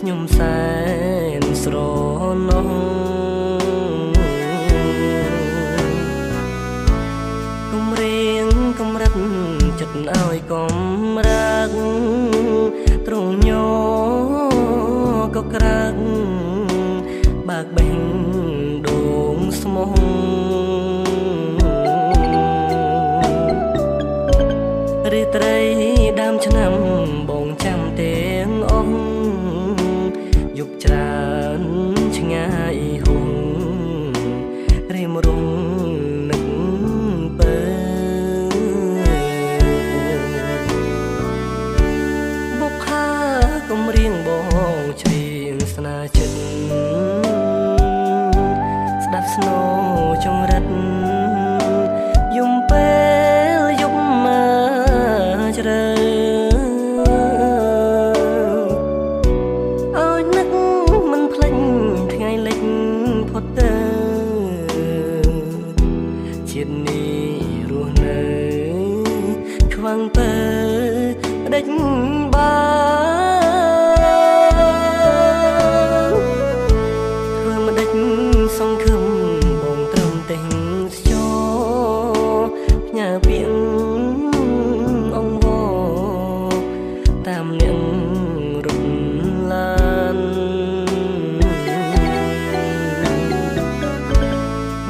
ខ្ញុំសែនស្រណោះគំរៀងកំរិតចិត្តឲ្យកំរាក់ត្រង់ញោក៏ក្រាក់បើកបេះដូងស្មោះរាត្រីដើមឆ្នាំបងចាំទាំងអស់យប់ច្រើនឆ្ងាយហួងរៀមរងនឹកពើបុកខាកំរៀងបងច្រៀងស្នាចិត្តស្ដាប់ស្នូចង្រិតយំពេលយប់មកជ្រៅឲ្យនឹកមិនភ្លេចថ្ងៃលិចផុតទៅជាតិនេះរស់នៅខ្វាំងពើដេចបាធ្វើមិនដេចសង្ឃឹមបងត្រឹមតែស្យោផ្ញើពាក្យអង្វរតាមអ្នករត់ឡាន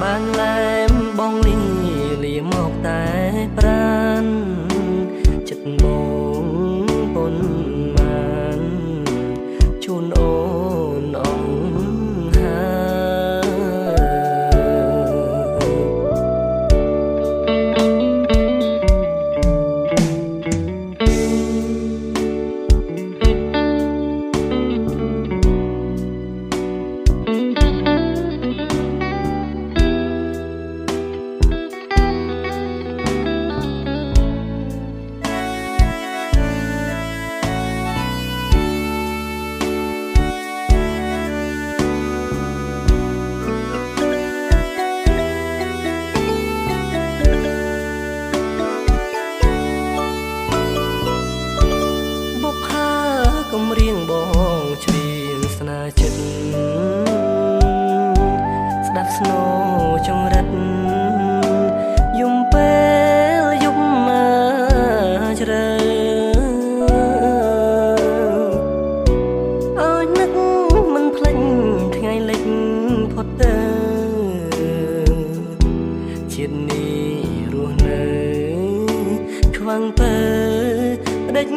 បានឡែមបងលាមកតែប្រានចិត្តបងប៉ុនបានជូនអូនអងហាកំរៀងបងច្រៀងស្នាចិត្តស្ដាប់ស្នូចង្រិតយំពេលយប់មកជ្រៅឲ្យនឹកមិនភ្លេចថ្ងៃលិចផុតទៅជាតិនេះរស់នៅខ្វាំងពើដេច